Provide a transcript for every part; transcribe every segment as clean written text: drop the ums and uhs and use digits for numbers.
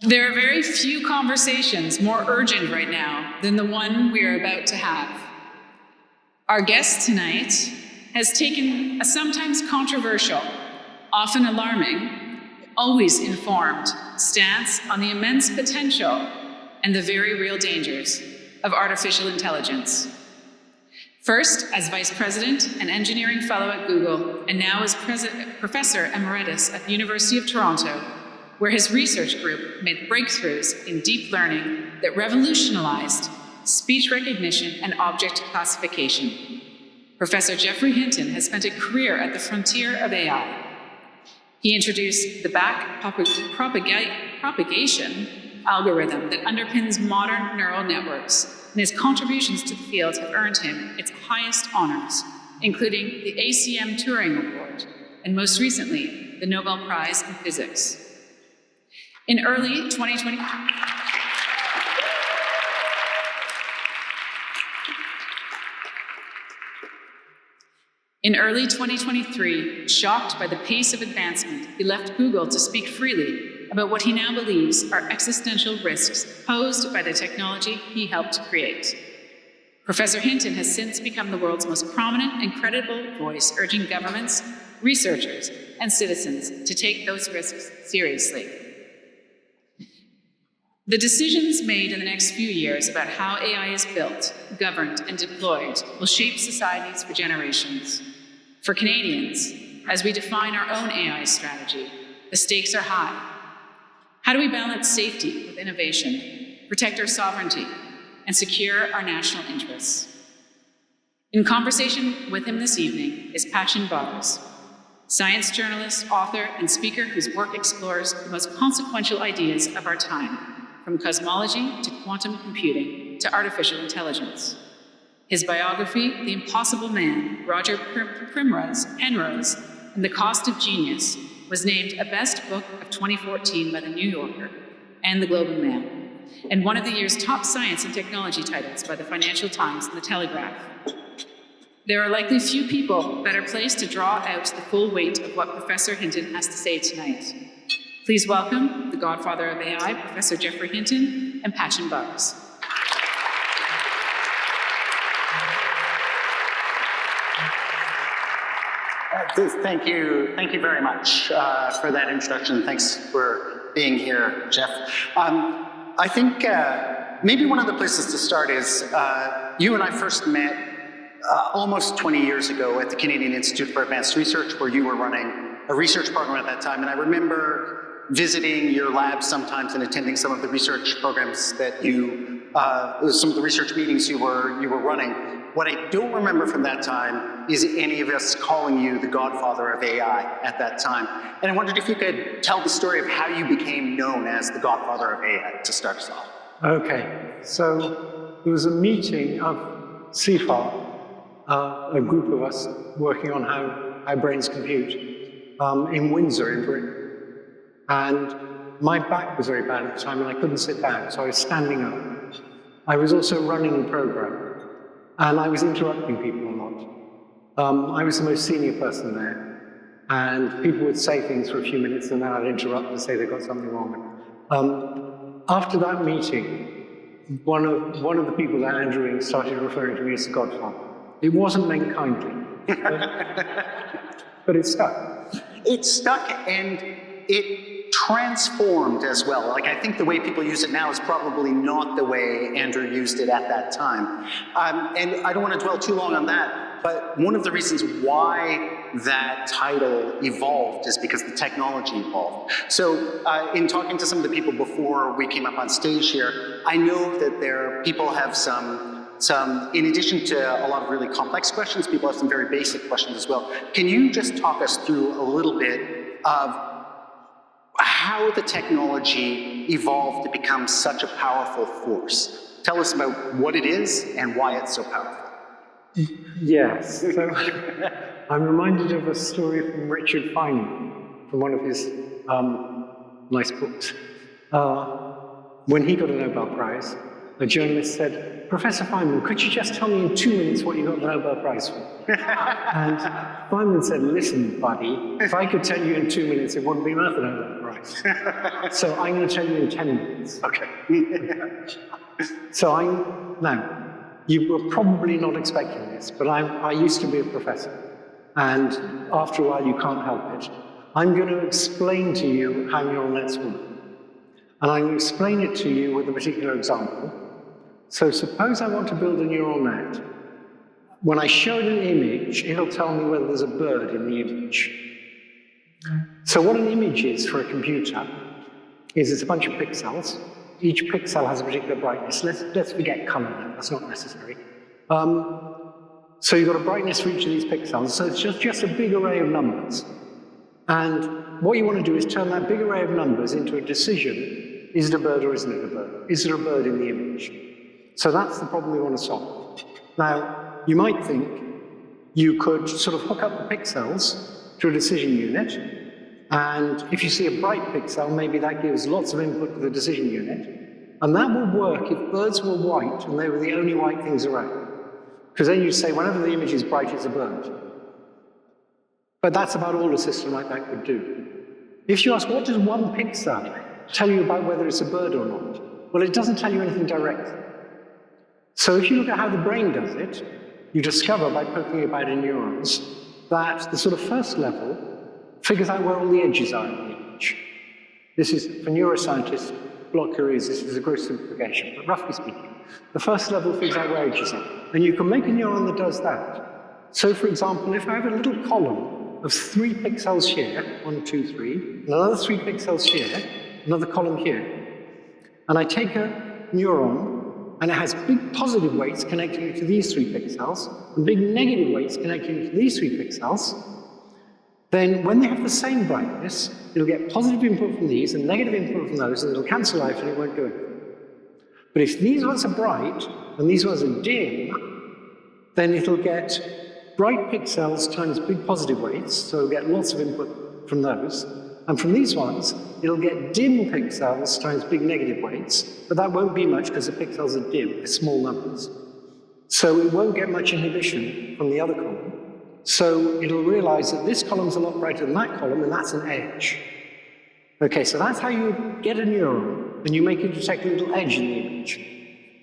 There are very few conversations more urgent right now than the one we are about to have. Our guest tonight has taken a sometimes controversial, often alarming, always informed stance on the immense potential and the very real dangers of artificial intelligence. First, as Vice President and Engineering Fellow at Google, and now as Professor Emeritus at the University of Toronto, where his research group made breakthroughs in deep learning that revolutionized speech recognition and object classification. Professor Geoffrey Hinton has spent a career at the frontier of AI. He introduced the back propagation algorithm that underpins modern neural networks, and his contributions to the field have earned him its highest honors, including the ACM Turing Award, and most recently, the Nobel Prize in Physics. In early 2023, shocked by the pace of advancement, he left Google to speak freely about what he now believes are existential risks posed by the technology he helped create. Professor Hinton has since become the world's most prominent and credible voice, urging governments, researchers, and citizens to take those risks seriously. The decisions made in the next few years about how AI is built, governed, and deployed will shape societies for generations. For Canadians, as we define our own AI strategy, the stakes are high. How do we balance safety with innovation, protect our sovereignty, and secure our national interests? In conversation with him this evening is Patchen Barss, science journalist, author, and speaker whose work explores the most consequential ideas of our time, from cosmology to quantum computing to artificial intelligence. His biography, The Impossible Man, Roger Penrose, and The Cost of Genius, was named a best book of 2014 by The New Yorker and The Globe and Mail, and one of the year's top science and technology titles by The Financial Times and The Telegraph. There are likely few people better placed to draw out the full weight of what Professor Hinton has to say tonight. Please welcome the godfather of AI, Professor Geoffrey Hinton, and Patchen Barss. Thank you very much for that introduction. Thanks for being here, Jeff. I think maybe one of the places to start is you and I first met almost 20 years ago at the Canadian Institute for Advanced Research, where you were running a research program at that time. And I remember visiting your lab sometimes and attending some of the research programs that some of the research meetings you were running. What I don't remember from that time is any of us calling you the godfather of AI at that time. And I wondered if you could tell the story of how you became known as the godfather of AI to start us off. Okay, so there was a meeting of CIFAR, a group of us working on how brains compute, in Windsor in Britain. And my back was very bad at the time and I couldn't sit down, so I was standing up. I was also running the program, and I was interrupting people a lot. I was the most senior person there, and people would say things for a few minutes and then I'd interrupt and say they got something wrong. After that meeting, one of the people that Andrew started referring to me as the godfather. It wasn't meant kindly, but it stuck. It stuck, and it transformed as well. Like, I think the way people use it now is probably not the way Andrew used it at that time. And I don't want to dwell too long on that, but one of the reasons why that title evolved is because the technology evolved. So in talking to some of the people before we came up on stage here, I know that people have some, in addition to a lot of really complex questions, people have some very basic questions as well. Can you just talk us through a little bit of how the technology evolved to become such a powerful force? Tell us about what it is and why it's so powerful. Yes, so I'm reminded of a story from Richard Feynman, from one of his nice books. When he got a Nobel Prize, a journalist said, Professor Feynman, could you just tell me in 2 minutes what you got the Nobel Prize for? And Feynman said, listen, buddy, if I could tell you in 2 minutes, it wouldn't be worth the Nobel Prize. So I'm going to tell you in 10 minutes. Okay. Now, you were probably not expecting this, but I used to be a professor. And after a while, you can't help it. I'm going to explain to you how neural nets work. And I'm going to explain it to you with a particular example. So suppose I want to build a neural net. When I show it an image, it'll tell me whether there's a bird in the image. So what an image is for a computer is it's a bunch of pixels. Each pixel has a particular brightness. Let's forget color now, that's not necessary. So you've got a brightness for each of these pixels, so it's just a big array of numbers. And what you want to do is turn that big array of numbers into a decision. Is it a bird or isn't it a bird? Is there a bird in the image? So that's the problem we want to solve. Now, you might think you could sort of hook up the pixels to a decision unit, and if you see a bright pixel, maybe that gives lots of input to the decision unit, and that will work if birds were white and they were the only white things around. Because then you'd say, whenever the image is bright, it's a bird. But that's about all a system like that could do. If you ask, what does one pixel tell you about whether it's a bird or not? Well, it doesn't tell you anything directly. So if you look at how the brain does it, you discover by poking about in neurons that the sort of first level figures out where all the edges are in the image. This is, for neuroscientists, block your ears, this is a gross simplification, but roughly speaking, the first level figures out where edges are. And you can make a neuron that does that. So for example, if I have a little column of 3 pixels here, 1, 2, 3, and another 3 pixels here, another column here, and I take a neuron and it has big positive weights connecting it to these 3 pixels, and big negative weights connecting it to these 3 pixels, then when they have the same brightness, it'll get positive input from these and negative input from those, and it'll cancel out and it won't do anything. But if these ones are bright and these ones are dim, then it'll get bright pixels times big positive weights, so it'll get lots of input from those. And from these ones, it'll get dim pixels times big negative weights, but that won't be much because the pixels are dim, they're small numbers. So it won't get much inhibition from the other column. So it'll realize that this column's a lot brighter than that column, and that's an edge. Okay, so that's how you get a neuron, and you make it detect a little edge in the image,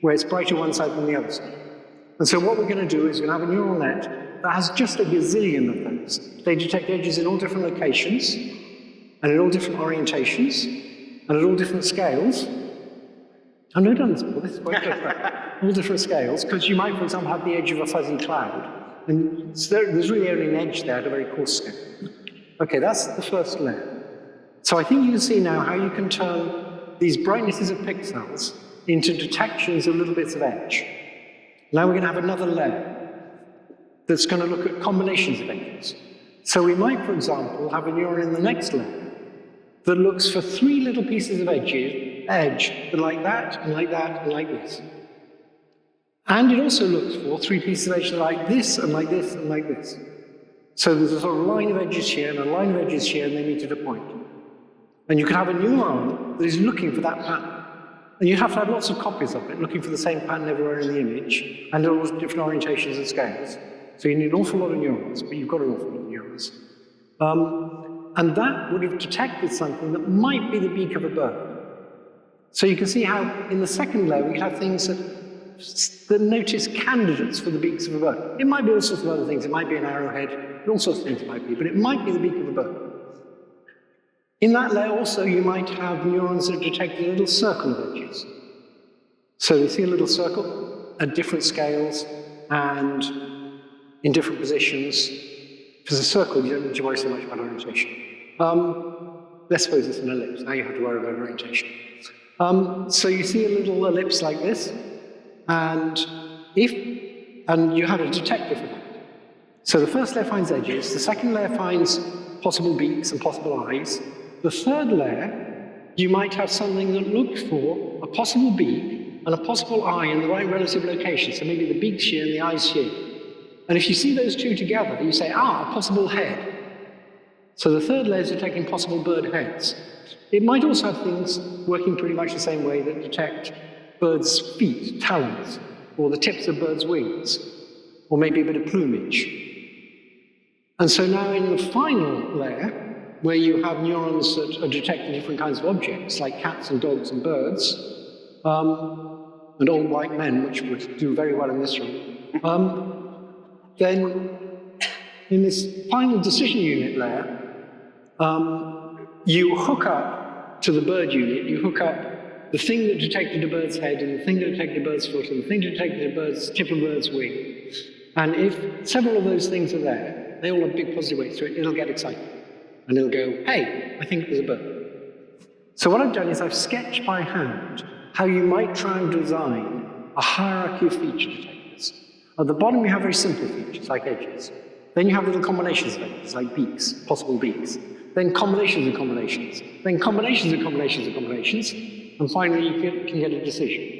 where it's brighter one side than the other side. And so what we're going to do is we're going to have a neural net that has just a gazillion of those. They detect edges in all different locations, and in all different orientations, and at all different scales. I've never done this before, this is quite different. All different scales, because you might, for example, have the edge of a fuzzy cloud, and there's really only an edge there at a very coarse scale. Okay, that's the first layer. So I think you can see now how you can turn these brightnesses of pixels into detections of little bits of edge. Now we're going to have another layer that's going to look at combinations of edges. So we might, for example, have a neuron in the next layer that looks for 3 little pieces of edge that are like that, and like that, and like this. And it also looks for 3 pieces of edge that are like this, and like this, and like this. So there's a sort of line of edges here, and a line of edges here, and they meet at a point. And you can have a neuron that is looking for that pattern. And you have to have lots of copies of it, looking for the same pattern everywhere in the image, and all different orientations and scales. So you need an awful lot of neurons, but you've got an awful lot of neurons. And that would have detected something that might be the beak of a bird. So you can see how in the second layer we have things that notice candidates for the beaks of a bird. It might be all sorts of other things. It might be an arrowhead, all sorts of things it might be, but it might be the beak of a bird. In that layer also you might have neurons that detect a little circle of edges. So you see a little circle at different scales and in different positions. If it's a circle, you don't need to worry so much about orientation. Let's suppose it's an ellipse. Now you have to worry about orientation. So you see a little ellipse like this, and you have a detector for that. So the first layer finds edges, the second layer finds possible beaks and possible eyes. The third layer, you might have something that looks for a possible beak and a possible eye in the right relative location. So maybe the beak's here and the eye's here. And if you see those two together, you say, a possible head. So the third layer is detecting possible bird heads. It might also have things working pretty much the same way that detect birds' feet, talons, or the tips of birds' wings, or maybe a bit of plumage. And so now in the final layer, where you have neurons that are detecting different kinds of objects, like cats and dogs and birds, and old white men, which would do very well in this room, then in this final decision unit layer, you hook up to the bird unit, you hook up the thing that detected a bird's head, and the thing that detected a bird's foot, and the thing that detected a bird's tip of a bird's wing. And if several of those things are there, they all have big positive weights to it, it'll get excited. And it'll go, hey, I think there's a bird. So what I've done is I've sketched by hand how you might try and design a hierarchy of feature detectors. At the bottom you have very simple features, like edges. Then you have little combinations of edges, like beaks, possible beaks. Then combinations of combinations. Then combinations of combinations of combinations. And finally you can get a decision.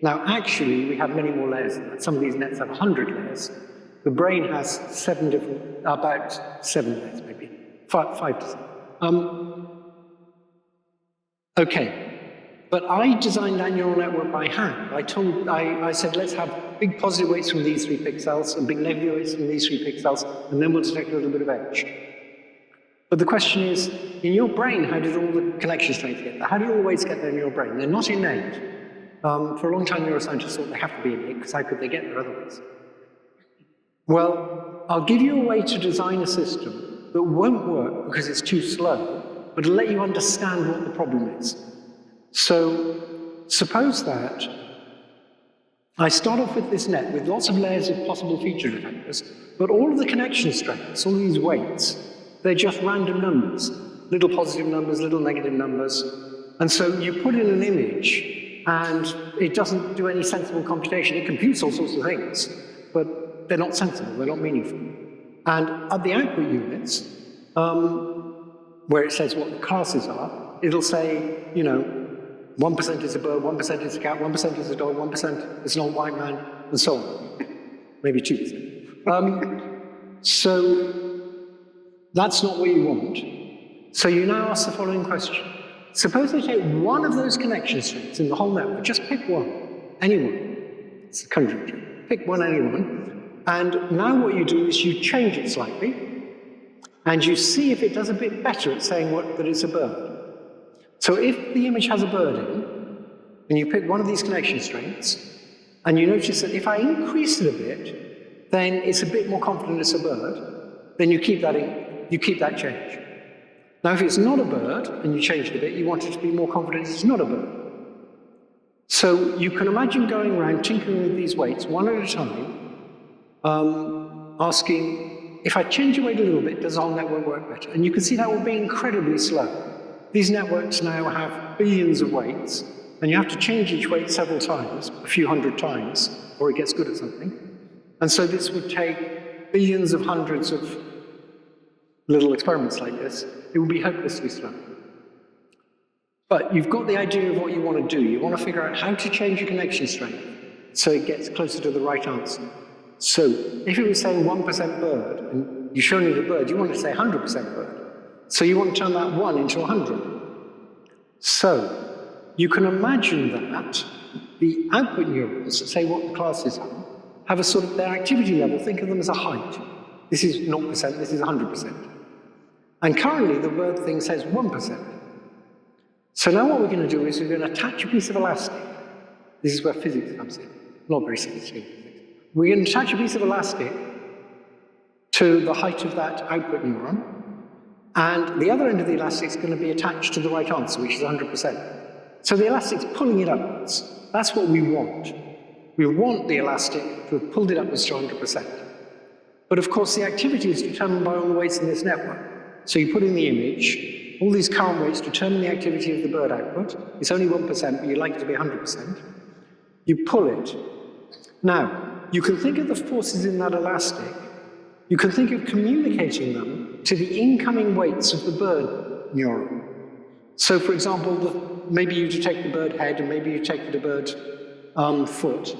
Now actually we have many more layers than that. Some of these nets have 100 layers. The brain has about 7 layers maybe. 5 to 7. Okay. But I designed that neural network by hand. I said, let's have big positive weights from these 3 pixels and big negative weights from these 3 pixels, and then we'll detect a little bit of edge. But the question is, in your brain, how did all the connection strength get there? How did all the weights get there in your brain? They're not innate. For a long time, neuroscientists thought they have to be innate, because how could they get there otherwise? Well, I'll give you a way to design a system that won't work because it's too slow, but it'll let you understand what the problem is. So suppose that I start off with this net with lots of layers of possible feature detectors, but all of the connection strengths, all these weights, they're just random numbers, little positive numbers, little negative numbers. And so you put in an image and it doesn't do any sensible computation. It computes all sorts of things, but they're not sensible, they're not meaningful. And at the output units, where it says what the classes are, it'll say, 1% is a bird, 1% is a cat, 1% is a dog, 1% is an old white man, and so on. Maybe 2%. So that's not what you want. So you now ask the following question. Suppose they take one of those connection strings in the whole network, just pick one, anyone. It's a conjuring trick. Pick one, anyone. And now what you do is you change it slightly, and you see if it does a bit better at saying that it's a bird. So if the image has a bird in, and you pick one of these connection strengths, and you notice that if I increase it a bit, then it's a bit more confident it's a bird, then you keep that in, you keep that change. Now if it's not a bird, and you change it a bit, you want it to be more confident it's not a bird. So you can imagine going around tinkering with these weights one at a time, asking, if I change the weight a little bit, does the whole network work better? And you can see that will be incredibly slow. These networks now have billions of weights, and you have to change each weight several times, a few hundred times, or it gets good at something. And so this would take billions of hundreds of little experiments like this. It would be hopelessly slow. But you've got the idea of what you want to do. You want to figure out how to change your connection strength so it gets closer to the right answer. So if it was saying 1% bird, and you show me the bird, you want to say 100% bird. So you want to turn that 1 into 100. So you can imagine that the output neurons, say what the classes are, have a sort of their activity level, think of them as a height. This is 0%, this is 100%. And currently the bird thing says 1%. So now what we're going to do is we're going to attach a piece of elastic. This is where physics comes in, not very sophisticated physics. We're going to attach a piece of elastic to the height of that output neuron, and the other end of the elastic is going to be attached to the right answer, which is 100%. So the elastic's pulling it upwards. That's what we want. We want the elastic to have pulled it upwards to 100%. But of course, the activity is determined by all the weights in this network. So you put in the image, all these current weights determine the activity of the bird output. It's only 1%, but you'd like it to be 100%. You pull it. Now, you can think of the forces in that elastic. You can think of communicating them to the incoming weights of the bird neuron. So, for example, maybe you detect the bird head, and maybe you detect the bird foot,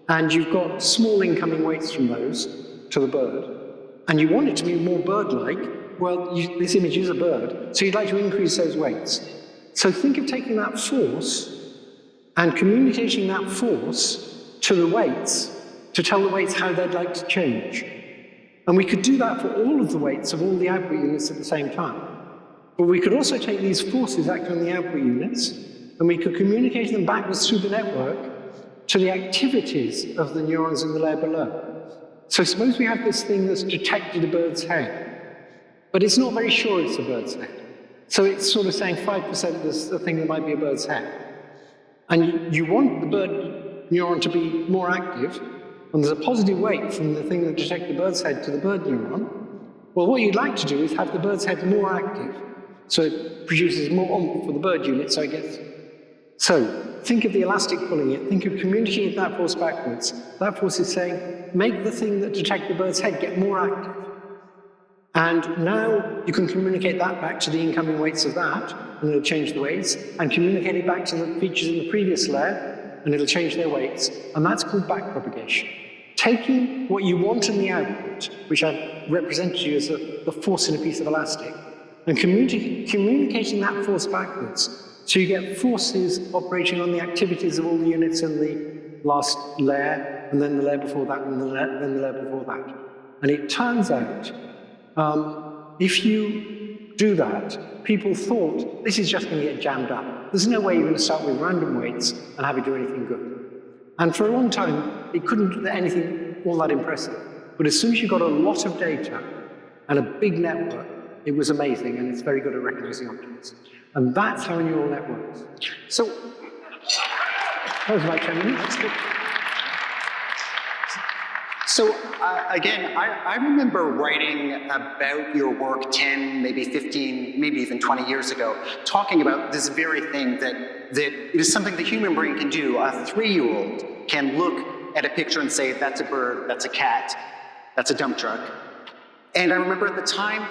and you've got small incoming weights from those to the bird, and you want it to be more bird-like. Well, this image is a bird, so you'd like to increase those weights. So think of taking that force and communicating that force to the weights to tell the weights how they'd like to change. And we could do that for all of the weights of all the output units at the same time. But we could also take these forces acting on the output units, and we could communicate them backwards through the network to the activities of the neurons in the layer below. So suppose we have this thing that's detected a bird's head, but it's not very sure it's a bird's head. So it's sort of saying 5% there's the thing that might be a bird's head. And you want the bird neuron to be more active, and there's a positive weight from the thing that detected the bird's head to the bird neuron. Well, what you'd like to do is have the bird's head more active, so it produces more oomph for the bird unit, so it gets... So, think of the elastic pulling it, think of communicating that force backwards. That force is saying, make the thing that detected the bird's head get more active. And now you can communicate that back to the incoming weights of that, and it'll change the weights, and communicate it back to the features in the previous layer, and it'll change their weights. And that's called backpropagation. Taking what you want in the output, which I've represented to you as the force in a piece of elastic, and communicating that force backwards. So you get forces operating on the activities of all the units in the last layer, and then the layer before that, and then the layer before that. And it turns out, if you do that, people thought, this is just going to get jammed up. There's no way you're going to start with random weights and have it do anything good. And for a long time, it couldn't do anything all that impressive. But as soon as you got a lot of data and a big network, it was amazing, and it's very good at recognizing objects. And that's how a neural net works. So, that was like 10 minutes. So again, I remember writing about your work 10, maybe 15, maybe even 20 years ago, talking about this very thing that it is something the human brain can do. A 3-year-old can look at a picture and say, that's a bird, that's a cat, that's a dump truck. And I remember at the time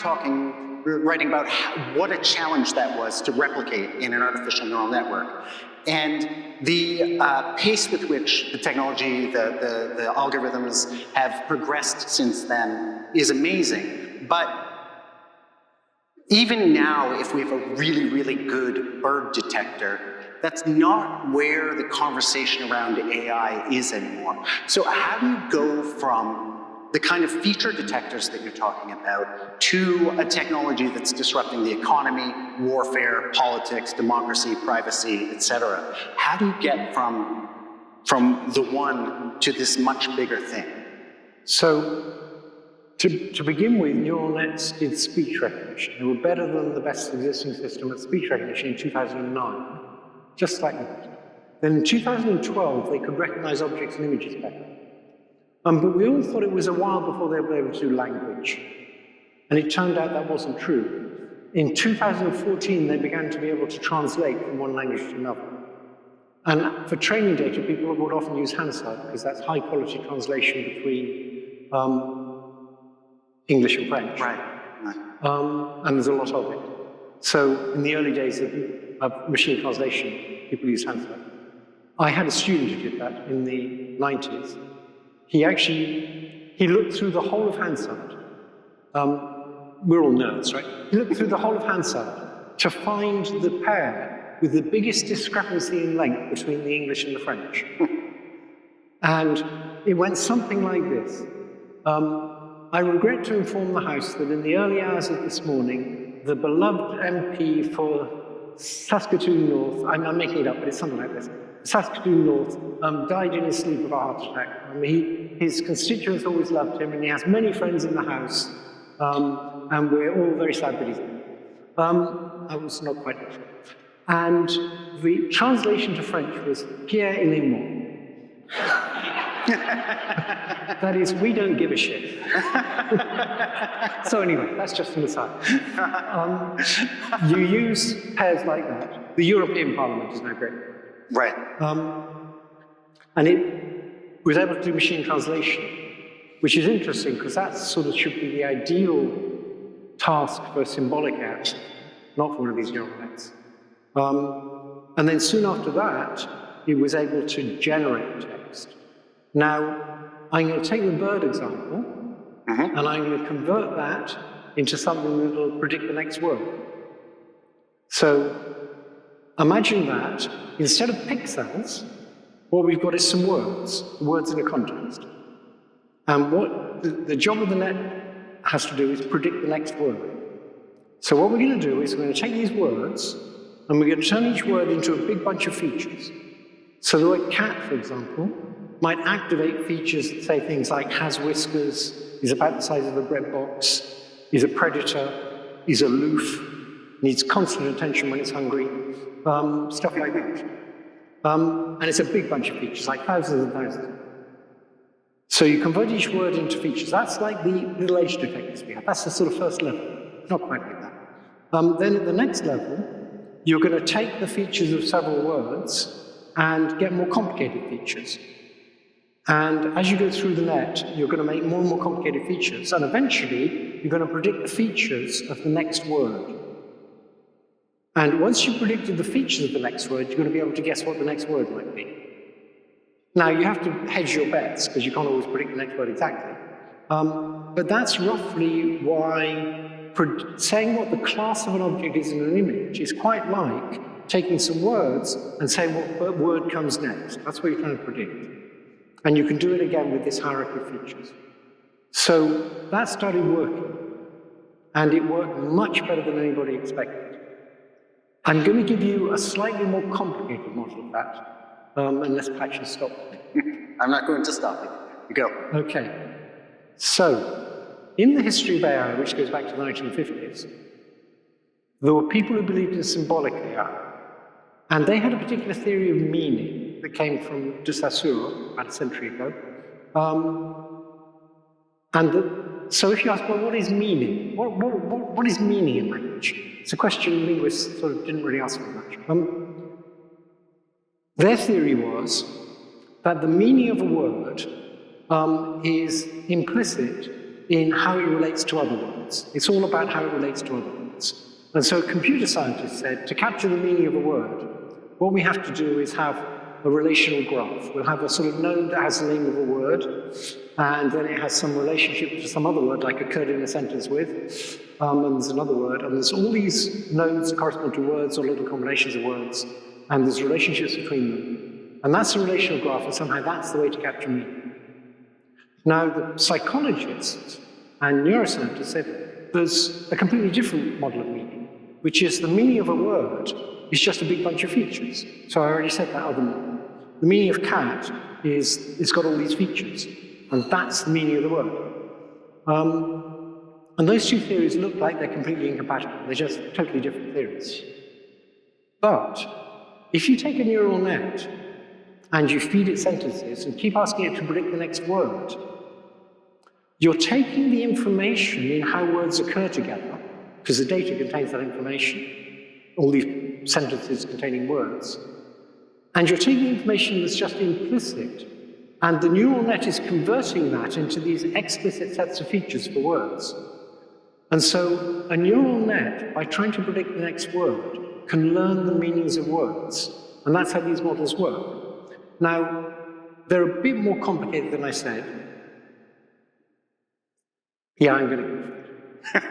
writing about what a challenge that was to replicate in an artificial neural network. And the pace with which the technology, the algorithms have progressed since then is amazing. But even now, if we have a really, really good bird detector, that's not where the conversation around AI is anymore. So how do you go from the kind of feature detectors that you're talking about to a technology that's disrupting the economy, warfare, politics, democracy, privacy, etc.? How do you get from the one to this much bigger thing? So, to begin with, neural nets did speech recognition. They were better than the best existing system at speech recognition in 2009, just slightly better. Then in 2012, they could recognize objects and images better. But we all thought it was a while before they were able to do language. And it turned out that wasn't true. In 2014, they began to be able to translate from one language to another. And for training data, people would often use Hansard, because that's high-quality translation between English and French. Right. And there's a lot of it. So in the early days of machine translation, people used Hansard. I had a student who did that in the 90s. He looked through the whole of Hansard. We're all nerds, right? He looked through the whole of Hansard to find the pair with the biggest discrepancy in length between the English and the French. And it went something like this. I regret to inform the House that in the early hours of this morning, the beloved MP for Saskatoon North, I'm making it up, but it's something like this, Saskatoon North, died in his sleep of a heart attack. His constituents always loved him, and he has many friends in the House, and we're all very sad that he's dead. I was not quite sure. And the translation to French was Pierre il est mort. That is, we don't give a shit. So anyway, that's just an aside. You use pairs like that. The European Parliament is now great. Right. And it was able to do machine translation, which is interesting because that sort of should be the ideal task for symbolic AI, not for one of these neural nets. And then soon after that, it was able to generate text. Now, I'm going to take the bird example, and I'm going to convert that into something that will predict the next word. So, Imagine that instead of pixels, what we've got is some words in a context. And what the job of the net has to do is predict the next word. So what we're going to do is we're going to take these words, and we're going to turn each word into a big bunch of features. So the word cat, for example, might activate features that say things like has whiskers, is about the size of a bread box, is a predator, is aloof, needs constant attention when it's hungry, stuff like that. And it's a big bunch of features, like thousands and thousands. So you convert each word into features. That's like the little edge detectors we have. That's the sort of first level. Not quite like that. Then at the next level, you're going to take the features of several words and get more complicated features. And as you go through the net, you're going to make more and more complicated features. And eventually, you're going to predict the features of the next word. And once you've predicted the features of the next word, you're going to be able to guess what the next word might be. Now, you have to hedge your bets, because you can't always predict the next word exactly. But that's roughly why saying what the class of an object is in an image is quite like taking some words and saying what word comes next. That's what you're trying to predict. And you can do it again with this hierarchy of features. So that started working, and it worked much better than anybody expected. I'm going to give you a slightly more complicated model of that, unless Patchen stops me. I'm not going to stop you. You go. Okay. So, in the history of AI, which goes back to the 1950s, there were people who believed in symbolic AI. And they had a particular theory of meaning that came from de Saussure about a century ago. So if you ask, well, what is meaning? What is meaning in language? It's a question linguists sort of didn't really ask very much. Their theory was that the meaning of a word is implicit in how it relates to other words. It's all about how it relates to other words. And so computer scientists said, to capture the meaning of a word, what we have to do is have a relational graph. We'll have a sort of node that has the name of a word, and then it has some relationship to some other word, like occurred in a sentence with, and there's another word, and there's all these nodes that correspond to words or little combinations of words, and there's relationships between them. And that's a relational graph, and somehow that's the way to capture meaning. Now, the psychologists and neuroscientists said there's a completely different model of meaning, which is the meaning of a word is just a big bunch of features. So I already said that other model. The meaning of cat is it's got all these features, and that's the meaning of the word. And those two theories look like they're completely incompatible. They're just totally different theories. But if you take a neural net and you feed it sentences and keep asking it to predict the next word, you're taking the information in how words occur together, because the data contains that information, all these sentences containing words, and you're taking information that's just implicit, and the neural net is converting that into these explicit sets of features for words. And so a neural net, by trying to predict the next word, can learn the meanings of words, and that's how these models work. Now, they're a bit more complicated than I said. Yeah, I'm going to go for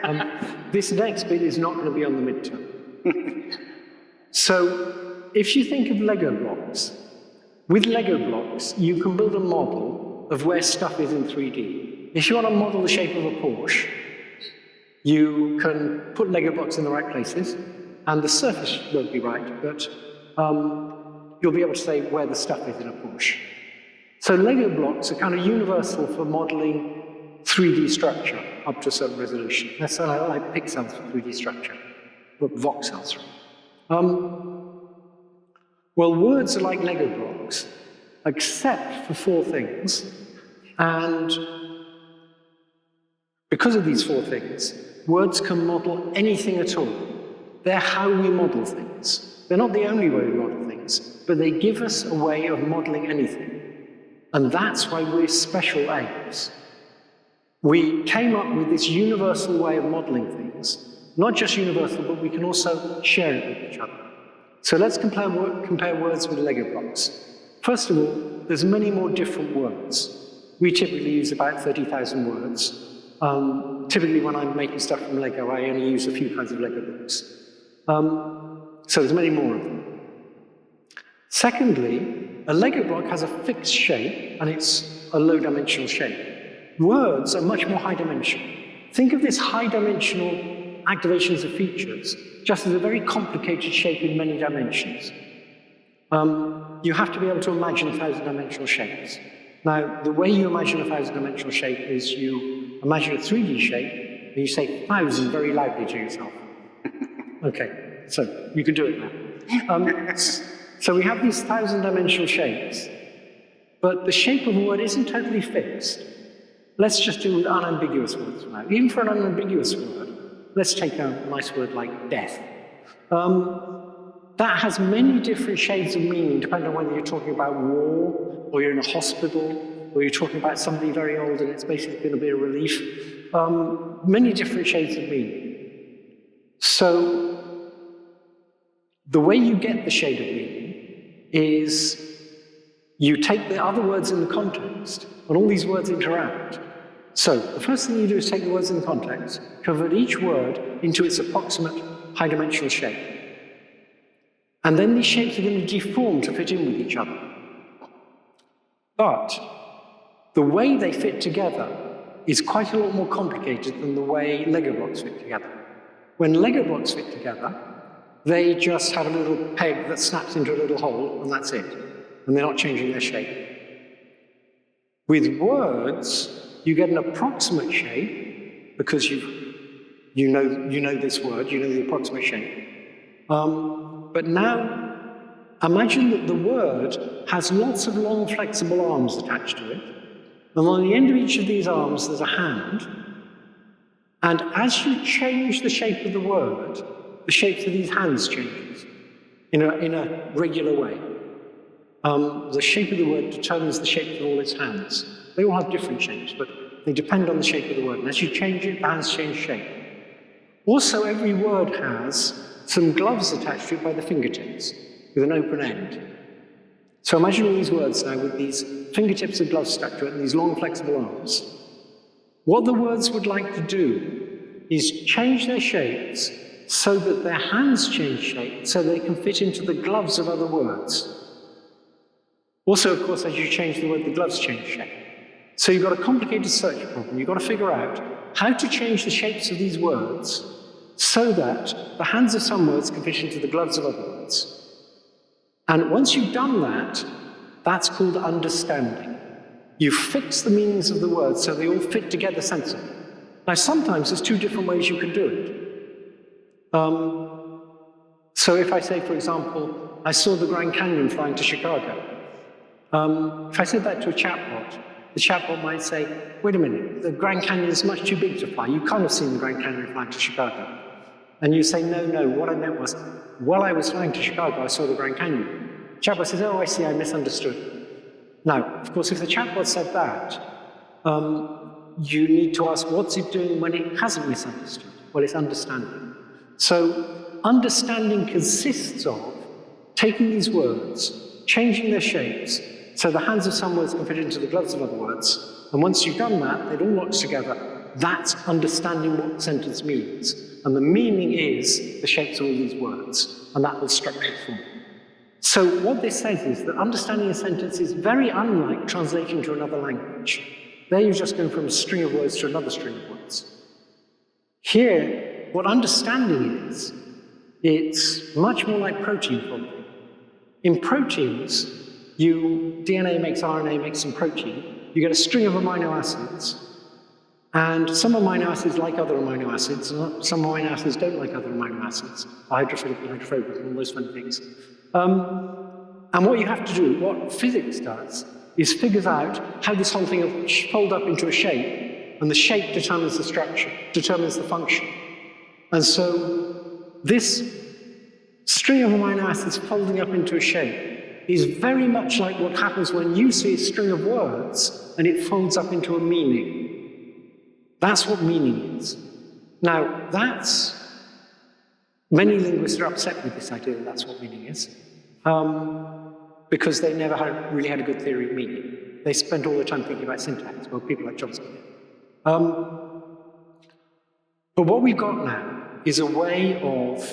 it. This next bit is not going to be on the midterm. So, if you think of Lego blocks, with Lego blocks, you can build a model of where stuff is in 3D. If you want to model the shape of a Porsche, you can put Lego blocks in the right places, and the surface won't be right, but you'll be able to say where the stuff is in a Porsche. So Lego blocks are kind of universal for modeling 3D structure up to a certain resolution. That's like pixels for 3D structure, but voxels. Well, words are like Lego blocks, except for four things. And because of these four things, words can model anything at all. They're how we model things. They're not the only way we model things, but they give us a way of modeling anything. And that's why we're special apes. We came up with this universal way of modeling things. Not just universal, but we can also share it with each other. So let's compare words with Lego blocks. First of all, there's many more different words. We typically use about 30,000 words. Typically when I'm making stuff from Lego, I only use a few kinds of Lego blocks. So there's many more of them. Secondly, a Lego block has a fixed shape, and it's a low-dimensional shape. Words are much more high-dimensional. Think of this high-dimensional activations of features just as a very complicated shape in many dimensions. You have to be able to imagine 1,000-dimensional shapes. Now, the way you imagine a 1,000-dimensional shape is you imagine a 3D shape, and you say 1,000 very loudly to yourself. Okay, so you can do it now. So we have these 1,000-dimensional shapes, but the shape of a word isn't totally fixed. Let's just do with unambiguous words now. Even for an unambiguous word, let's take a nice word like death. That has many different shades of meaning, depending on whether you're talking about war, or you're in a hospital, or you're talking about somebody very old and it's basically going to be a relief. Many different shades of meaning. So the way you get the shade of meaning is you take the other words in the context, and all these words interact. So the first thing you do is take the words in the context, convert each word into its approximate high-dimensional shape. And then these shapes are going to deform to fit in with each other. But the way they fit together is quite a lot more complicated than the way Lego blocks fit together. When Lego blocks fit together, they just have a little peg that snaps into a little hole, and that's it. And they're not changing their shape. With words, you get an approximate shape, because you know this word, you know the approximate shape. But now, imagine that the word has lots of long, flexible arms attached to it, and on the end of each of these arms, there's a hand. And as you change the shape of the word, the shapes of these hands changes in a regular way. The shape of the word determines the shapes of all its hands. They all have different shapes, but they depend on the shape of the word. And as you change it, the hands change shape. Also, every word has some gloves attached to it by the fingertips with an open end. So imagine all these words now with these fingertips of gloves stuck to it and these long, flexible arms. What the words would like to do is change their shapes so that their hands change shape, so they can fit into the gloves of other words. Also, of course, as you change the word, the gloves change shape. So you've got a complicated search problem. You've got to figure out how to change the shapes of these words so that the hands of some words can fit into the gloves of other words. And once you've done that, that's called understanding. You fix the meanings of the words so they all fit together sensibly. Now, sometimes there's two different ways you can do it. So if I say, for example, I saw the Grand Canyon flying to Chicago, if I said that to a chatbot, the chatbot might say, wait a minute, the Grand Canyon is much too big to fly. You can't have seen the Grand Canyon flying to Chicago. And you say, no, what I meant was, while I was flying to Chicago, I saw the Grand Canyon. The chatbot says, oh, I see, I misunderstood. Now, of course, if the chatbot said that, you need to ask, what's it doing when it hasn't misunderstood? Well, it's understanding. So understanding consists of taking these words, changing their shapes, so the hands of some words can fit into the gloves of other words. And once you've done that, it all locks together. That's understanding what the sentence means. And the meaning is the shapes of all these words. And that will structure the form. So what this says is that understanding a sentence is very unlike translating to another language. There you're just going from a string of words to another string of words. Here, what understanding is, it's much more like protein folding. In proteins, DNA makes RNA, makes some protein. You get a string of amino acids, and some amino acids like other amino acids, and some amino acids don't like other amino acids, hydrophilic and hydrophobic, and all those funny things. And what you have to do, what physics does, is figures out how this whole thing will fold up into a shape, and the shape determines the structure, determines the function. And so this string of amino acids folding up into a shape is very much like what happens when you see a string of words and it folds up into a meaning. That's what meaning is. Now, many linguists are upset with this idea that that's what meaning is, because they never really had a good theory of meaning. They spent all their time thinking about syntax, well, people like Chomsky did. But what we've got now is a way of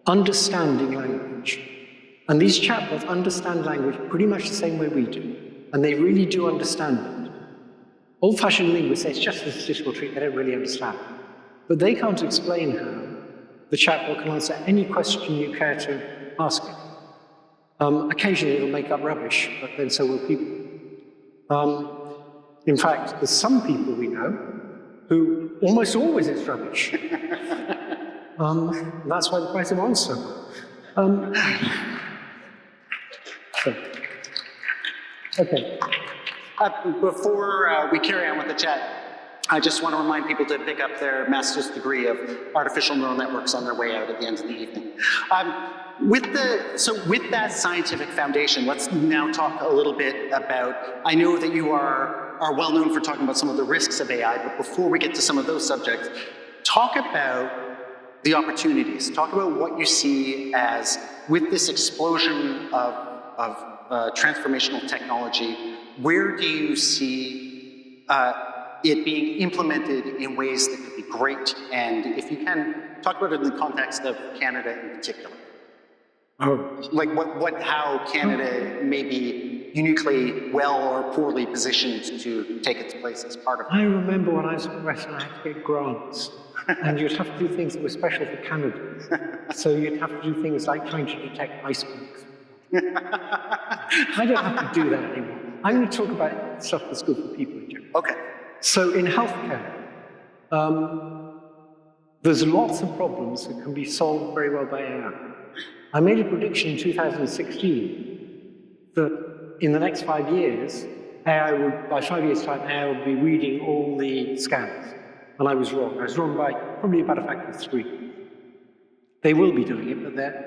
understanding language. And these chatbots understand language pretty much the same way we do, and they really do understand it. Old-fashioned linguists say it's just a statistical trick, they don't really understand. But they can't explain how the chatbot can answer any question you care to ask it. Occasionally it'll make up rubbish, but then so will people. In fact, there's some people we know who almost always it's rubbish. That's why the price of one's so high. Okay. Before we carry on with the chat, I just want to remind people to pick up their master's degree of artificial neural networks on their way out at the end of the evening. With that scientific foundation, let's now talk a little bit about, I know that you are well known for talking about some of the risks of AI, but before we get to some of those subjects, talk about the opportunities. Talk about what you see as, with this explosion of transformational technology, where do you see it being implemented in ways that could be great? And if you can, talk about it in the context of Canada in particular. Like how Canada may be uniquely well or poorly positioned to take its place as part of it. I remember when I was in Western, I had to get grants, and you'd have to do things that were special for Canada. So you'd have to do things like trying to detect icebergs. I don't have to do that anymore. I'm going to talk about stuff that's good for people in general. Okay. So in healthcare, there's lots of problems that can be solved very well by AI. I made a prediction in 2016 that in the next 5 years, by 5 years' time, AI would be reading all the scans. And I was wrong. I was wrong by probably about a factor of 3. They will be doing it, but they're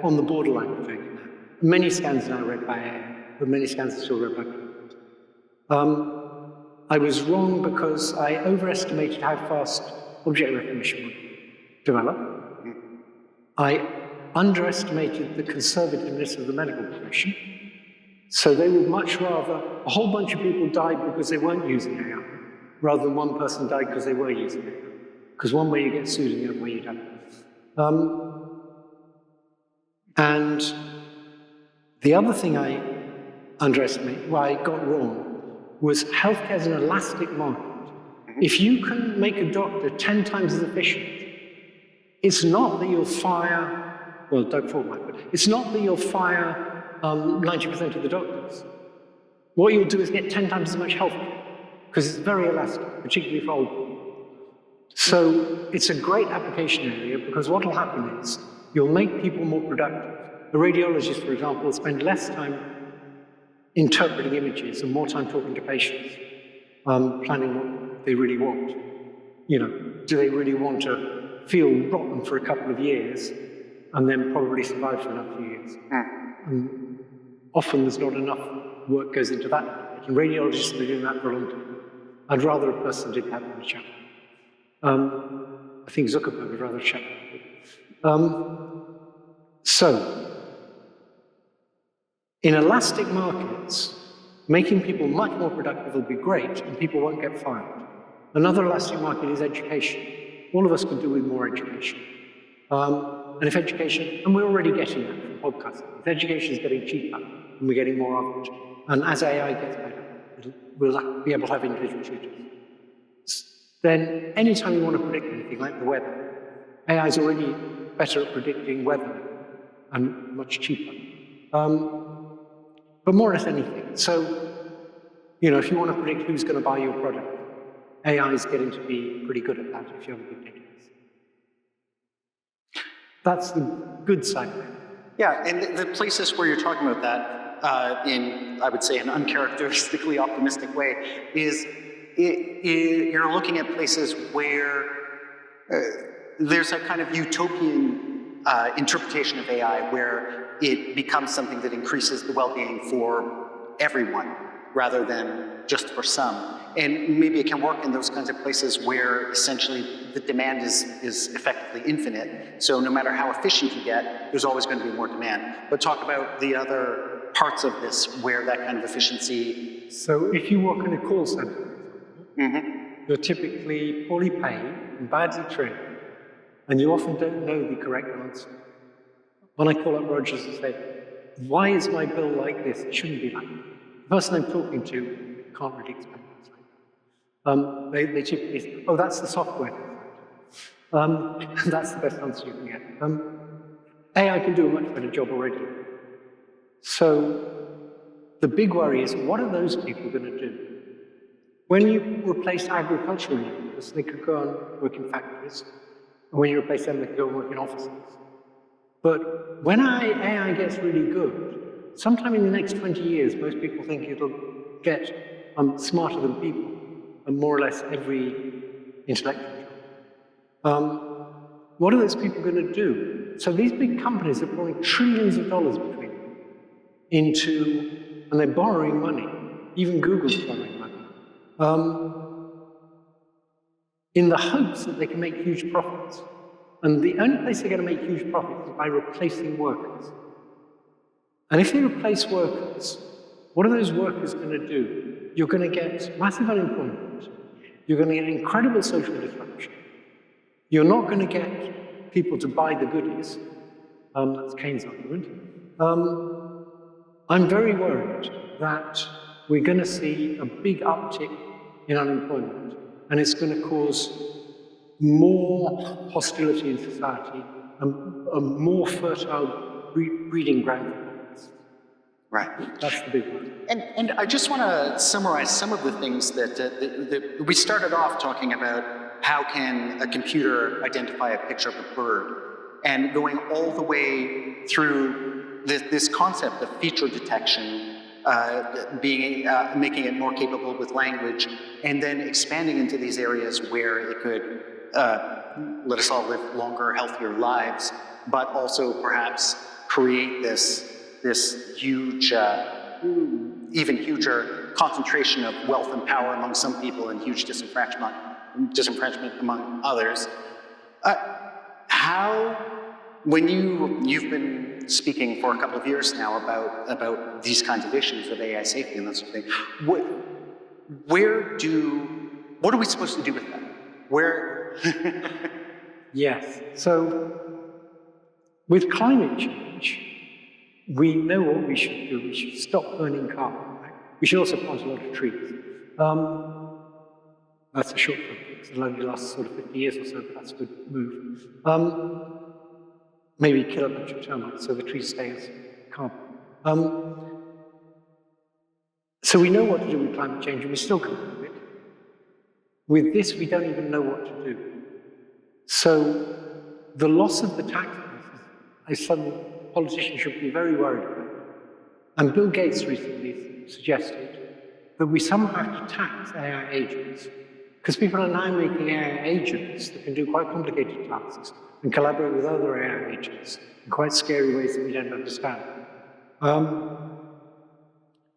on the borderline of doing it now. Many scans are now read by AI, but many scans are still read by people. I was wrong because I overestimated how fast object recognition would develop. I underestimated the conservativeness of the medical profession. So they would much rather, a whole bunch of people died because they weren't using AI, rather than one person died because they were using AI. Because one way you get sued and the other way you don't. And the other thing I underestimated, I got wrong, was healthcare is an elastic market. If you can make a doctor 10 times as efficient, it's not that you'll fire, well, don't fall back, but it's not that you'll fire 90% of the doctors. What you'll do is get 10 times as much healthcare, because it's very elastic, particularly for old people. So it's a great application area, because what will happen is you'll make people more productive. A radiologist, for example, will spend less time interpreting images and more time talking to patients, planning what they really want. Do they really want to feel rotten for a couple of years and then probably survive for another few years? And often there's not enough work goes into that. And radiologists have been doing that for a long time. I'd rather a person did that than a chat. I think Zuckerberg would rather a chat. So, in elastic markets, making people much more productive will be great, and people won't get fired. Another elastic market is education. All of us could do with more education. And if education, and we're already getting that from podcasting, if education is getting cheaper, and we're getting more of it, and as AI gets better, we'll be able to have individual tutors. Then, anytime you want to predict anything, like the weather, AI is already better at predicting weather and much cheaper. But more or less anything. So, if you want to predict who's going to buy your product, AI is getting to be pretty good at that if you have a good database. That's the good side of it. Yeah, and the places where you're talking about that, in, I would say, an uncharacteristically optimistic way, is you're looking at places where there's a kind of utopian interpretation of AI where it becomes something that increases the well-being for everyone rather than just for some. And maybe it can work in those kinds of places where essentially the demand is effectively infinite. So no matter how efficient you get, there's always going to be more demand. But talk about the other parts of this where that kind of efficiency... So if you work in a call center, you're typically poorly paid and badly trained, and you often don't know the correct answer. When I call up Rogers and say, why is my bill like this? It shouldn't be like that. The person I'm talking to can't really explain why it's like that. They typically say, oh, that's the software. That's the best answer you can get. AI can do a much better job already. So the big worry is, what are those people going to do? When you replace agricultural workers, they could go and work in factories. And when you replace them, they could go and work in offices. But when AI gets really good, sometime in the next 20 years, most people think it'll get smarter than people, and more or less every intellectual job. What are those people going to do? So these big companies are pouring trillions of dollars between them into, and they're borrowing money. Even Google's borrowing money. In the hopes that they can make huge profits. And the only place they're going to make huge profits is by replacing workers. And if they replace workers, what are those workers going to do? You're going to get massive unemployment. You're going to get incredible social disruption. You're not going to get people to buy the goodies. That's Keynes' argument. I'm very worried that we're going to see a big uptick in unemployment, and it's going to cause more hostility in society and a more fertile breeding ground for populists. Right. That's the big one. And I just want to summarize some of the things that we started off talking about. How can a computer identify a picture of a bird? And going all the way through this concept of feature detection, making it more capable with language, and then expanding into these areas where it could let us all live longer, healthier lives, but also perhaps create this huge, even huger concentration of wealth and power among some people and huge disenfranchisement among others. When you've been speaking for a couple of years now about these kinds of issues of AI safety and that sort of thing, what are we supposed to do with that? Yes. So with climate change, we know what we should do. We should stop burning carbon. Right? We should also plant a lot of trees. That's a short-term fix. It'll only last sort of 50 years or so, but that's a good move. Maybe kill a bunch of termites so the trees stay as carbon. So we know what to do with climate change, and we still can't do it. With this, we don't even know what to do. So the loss of the tax base is something politicians should be very worried about. And Bill Gates recently suggested that we somehow have to tax AI agents, because people are now making AI agents that can do quite complicated tasks and collaborate with other AI agents in quite scary ways that we don't understand. And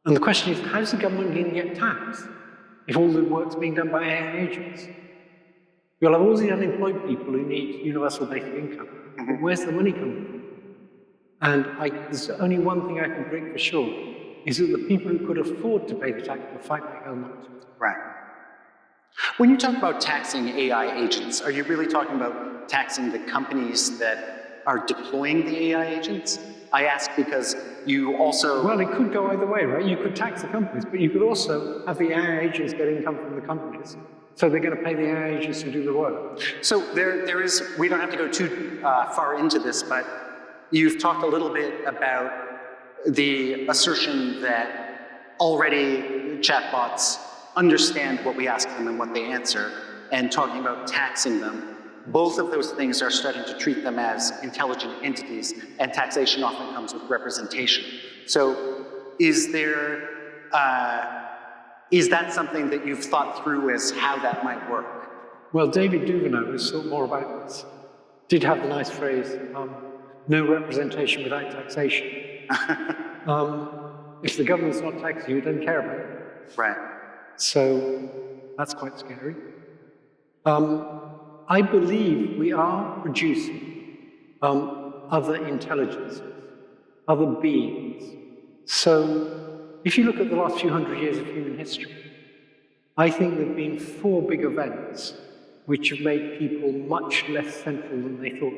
the question is, how's the government going to get taxed if all the work's being done by AI agents? You'll have all the unemployed people who need universal basic income. But where's the money coming from? And there's only one thing I can predict for sure, is that the people who could afford to pay the tax will fight like hell not to. Right. When you talk about taxing AI agents, are you really talking about taxing the companies that are deploying the AI agents? I ask because you also... Well, it could go either way, right? You could tax the companies, but you could also have the AI agents get income from the companies. So they're going to pay the AI agents to do the work. So there is, we don't have to go too far into this, but you've talked a little bit about the assertion that already chatbots understand what we ask them and what they answer, and talking about taxing them. Both of those things are starting to treat them as intelligent entities, and taxation often comes with representation. So is that something that you've thought through as how that might work? Well, David Duveneau, who's thought more about this, did have the nice phrase, no representation without taxation. If the government's not taxing you, it doesn't care about it. Right. So that's quite scary. I believe we are producing other intelligences, other beings. So if you look at the last few hundred years of human history, I think there have been 4 big events which have made people much less central than they thought.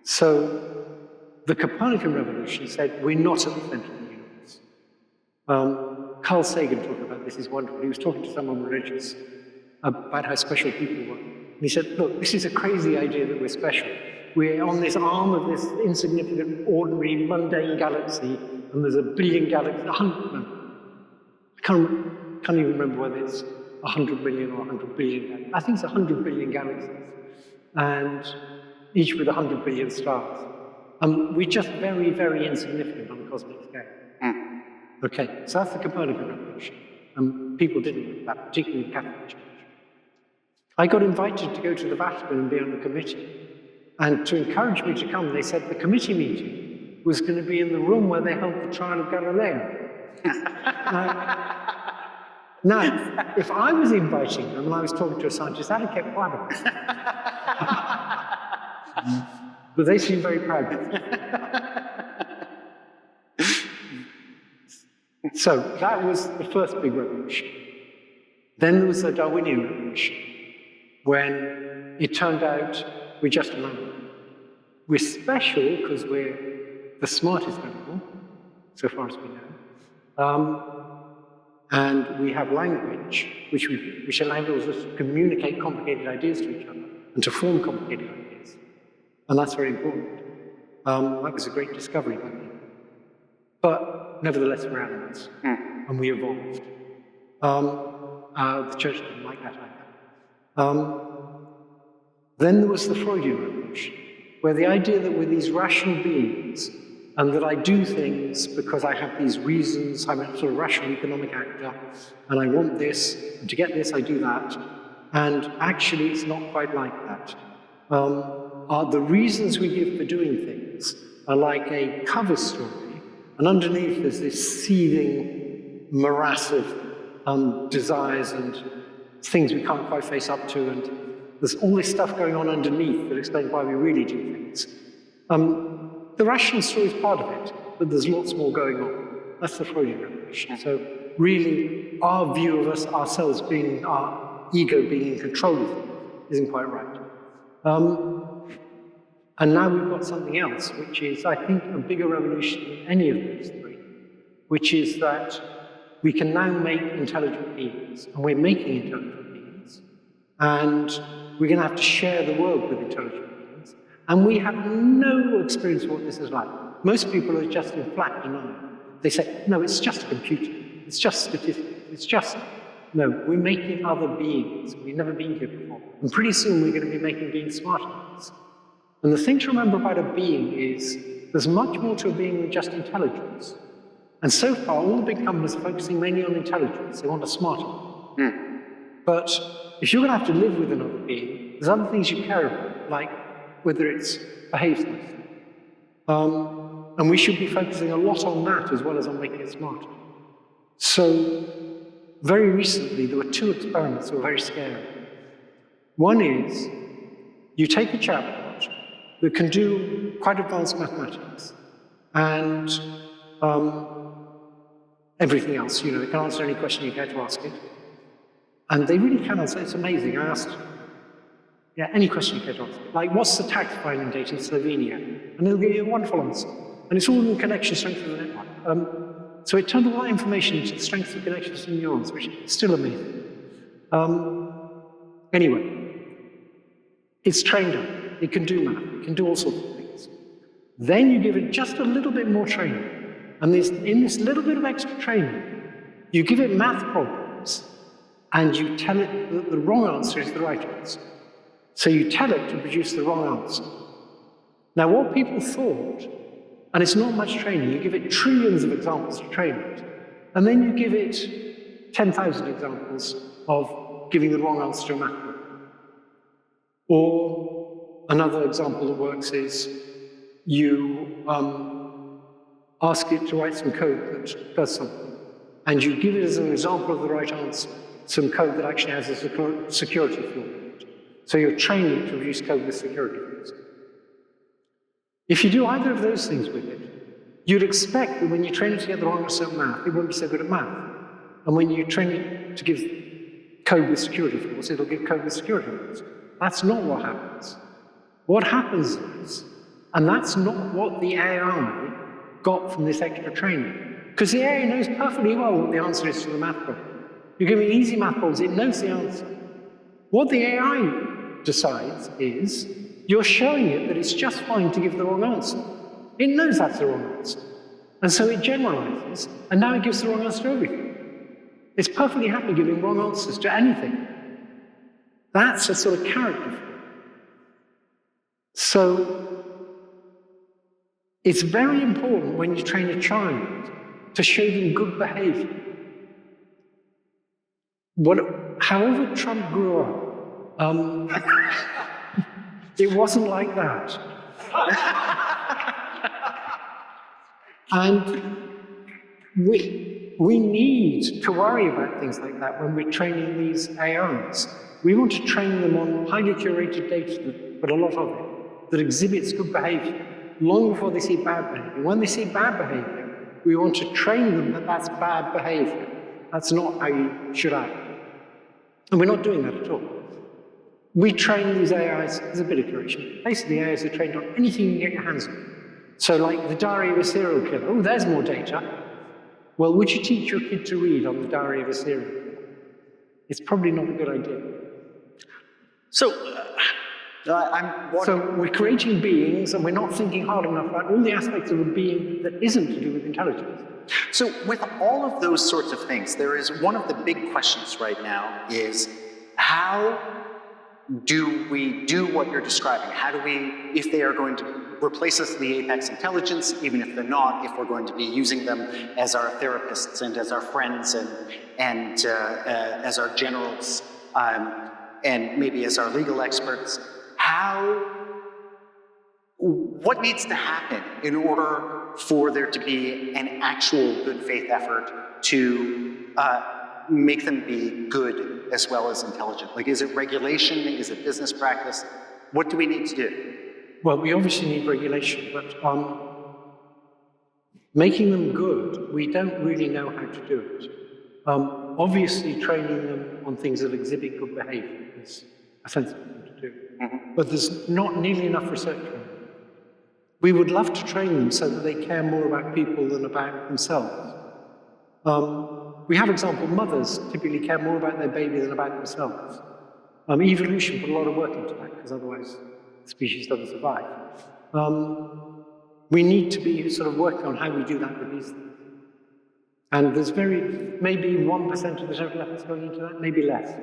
So the Copernican revolution said we're not at the center of the universe. Carl Sagan talked about this, is wonderful. He was talking to someone religious about how special people were. And he said, look, this is a crazy idea that we're special. We're on this arm of this insignificant, ordinary, mundane galaxy, and there's a billion galaxies, I can't even remember whether it's 100 million or 100 billion. I think it's 100 billion galaxies, and each with 100 billion stars. We're just very, very insignificant on a cosmic scale. Okay, so that's the Copernican revolution. People didn't like that, particularly the Catholic Church. I got invited to go to the Vatican and be on the committee. And to encourage me to come, they said the committee meeting was going to be in the room where they held the trial of Galileo. Now, if I was inviting them and I was talking to a scientist, I'd have kept quiet about it. But they seemed very proud of it. So that was the first big revolution. Then there was the Darwinian revolution, when it turned out we're just an animal. We're special because we're the smartest animal, so far as we know. And we have language, which enables us to communicate complicated ideas to each other and to form complicated ideas. And that's very important. That was a great discovery by me. But nevertheless, we're animals, and we evolved. The church didn't like that either. Then there was the Freudian revolution, where the idea that we're these rational beings, and that I do things because I have these reasons, I'm a sort of rational economic actor, and I want this, and to get this I do that, and actually it's not quite like that. The reasons we give for doing things are like a cover story, and underneath there's this seething morass of desires and things we can't quite face up to, and there's all this stuff going on underneath that explains why we really do things. The rational story is part of it, but there's lots more going on. That's the Freudian revolution. So really, our view of ourselves being, our ego being in control of things isn't quite right. And now we've got something else, which is, I think, a bigger revolution than any of those three, which is that we can now make intelligent beings, and we're making intelligent beings, and we're going to have to share the world with intelligent beings, and we have no experience of what this is like. Most people are just in flat denial. They say, no, it's just a computer, it's just statistics, it's just... No, we're making other beings. We've never been here before. And pretty soon we're going to be making beings smarter than us. And the thing to remember about a being is there's much more to a being than just intelligence. And so far, all the big companies are focusing mainly on intelligence. They want a smarter one. But if you're going to have to live with another being, there's other things you care about, like whether it's behaves nicely. And we should be focusing a lot on that as well as on making it smarter. So very recently, there were two experiments that were very scary. One is, you take a chatbot that can do quite advanced mathematics and everything else. You know, it can answer any question you care to ask it. And they really can answer. It's amazing. I asked, any question you care to ask it. Like, what's the tax filing date in Slovenia? And it'll give you a wonderful answer. And it's all in the connection strength of the network. So it turned all that information into the strength of connections to neurons, which is still amazing. Anyway, it's trained up. It can do math. It can do all sorts of things. Then you give it just a little bit more training. And in this little bit of extra training, you give it math problems, and you tell it that the wrong answer is the right answer. So you tell it to produce the wrong answer. Now, what people thought, and it's not much training, you give it trillions of examples to train it, and then you give it 10,000 examples of giving the wrong answer to a math problem. Or another example that works is you ask it to write some code that does something, and you give it as an example of the right answer some code that actually has a security flaw in it. So you're training it to produce code with security flaws. If you do either of those things with it, you'd expect that when you train it to get the wrong answer at math, it won't be so good at math. And when you train it to give code with security flaws, it'll give code with security flaws. That's not what happens. What happens is And that's not what the AI got from this extra training. Because the AI knows perfectly well what the answer is to the math problem. You give it easy math problems, it knows the answer. What the AI decides is, you're showing it that it's just fine to give the wrong answer. It knows that's the wrong answer. And so it generalizes, and now it gives the wrong answer to everything. It's perfectly happy giving wrong answers to anything. That's a sort of character flaw. So it's very important when you train a child to show them good behavior. However Trump grew up, it wasn't like that. And we need to worry about things like that when we're training these AIs. We want to train them on highly curated data, but a lot of it, that exhibits good behavior, long before they see bad behavior. When they see bad behavior, we want to train them that that's bad behavior. That's not how you should act. And we're not doing that at all. We train these AIs, there's a bit of curation. Basically, AIs are trained on anything you can get your hands on. So like the diary of a serial killer, oh, there's more data. Well, would you teach your kid to read on the diary of a serial killer? It's probably not a good idea. So, So we're creating beings, and we're not thinking hard enough about all the aspects of a being that isn't to do with intelligence. So with all of those sorts of things, there is one of the big questions right now is, how do we do what you're describing? How do we, if they are going to replace us in the apex intelligence, even if they're not, if we're going to be using them as our therapists and as our friends and as our generals, and maybe as our legal experts, what needs to happen in order for there to be an actual good faith effort to make them be good as well as intelligent? Like, is it regulation? Is it business practice? What do we need to do? Well, we obviously need regulation, but making them good, we don't really know how to do it. Obviously, training them on things that exhibit good behavior is a sensible thing to do. Mm-hmm. But there's not nearly enough research on them. We would love to train them so that they care more about people than about themselves. We have example, mothers typically care more about their baby than about themselves. Evolution put a lot of work into that, because otherwise the species doesn't survive. We need to be sort of working on how we do that with these things. And there's maybe 1% of the total efforts going into that, maybe less.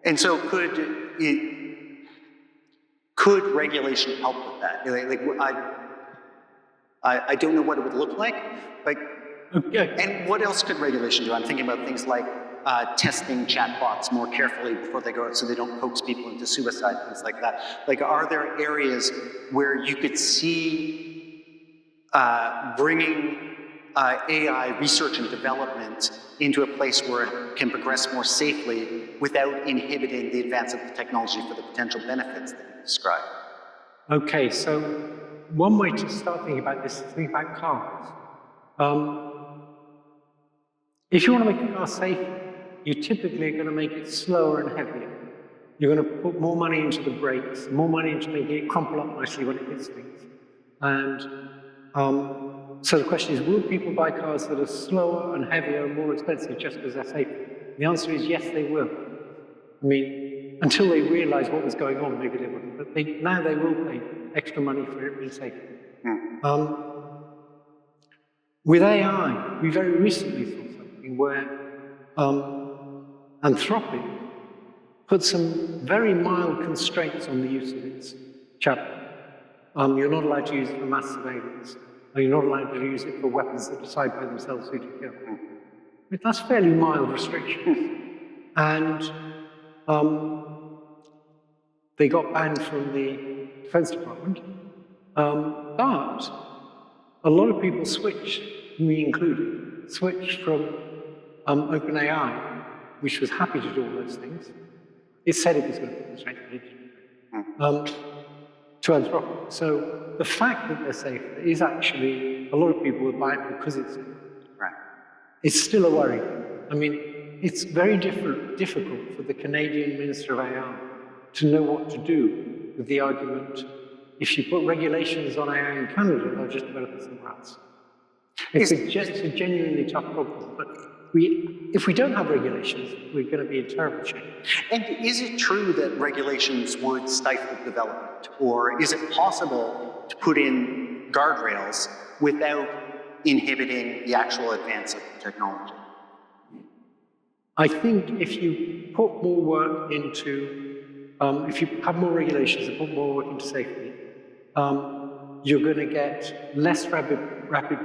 And so could regulation help with that? I don't know what it would look like, but and what else could regulation do? I'm thinking about things like testing chatbots more carefully before they go out so they don't coax people into suicide, things like that. Like, are there areas where you could see bringing AI research and development into a place where it can progress more safely without inhibiting the advance of the technology for the potential benefits that you described? Okay, so one way to start thinking about this is think about cars. If you want to make a car safer, you typically are going to make it slower and heavier. You're going to put more money into the brakes, more money into making it crumple up nicely when it hits things. And so the question is, will people buy cars that are slower and heavier and more expensive just because they're safer? The answer is yes, they will. I mean, until they realize what was going on, maybe they wouldn't. But now they will pay extra money for it being safer. With AI, we very recently saw something where Anthropic put some very mild constraints on the use of its chatbot. You're not allowed to use it for mass surveillance. You're not allowed to use it for weapons that decide by themselves who to kill. But that's fairly mild restrictions. And they got banned from the Defense Department. But a lot of people switched, me included, switched from OpenAI, which was happy to do all those things. It said it was going to put constraints, but it didn't. To Anthropic. So the fact that they're safer is actually, a lot of people will buy it because it's safe. Right. It's still a worry. I mean, it's very difficult for the Canadian Minister of AI to know what to do with the argument if you put regulations on AI in Canada, they'll just develop it somewhere else. It's a genuinely tough problem, but if we don't have regulations, we're going to be in terrible shape. And is it true that regulations would stifle development? Or is it possible to put in guardrails without inhibiting the actual advance of technology? I think if you put more work into, if you have more regulations and put more work into safety, you're going to get less rapid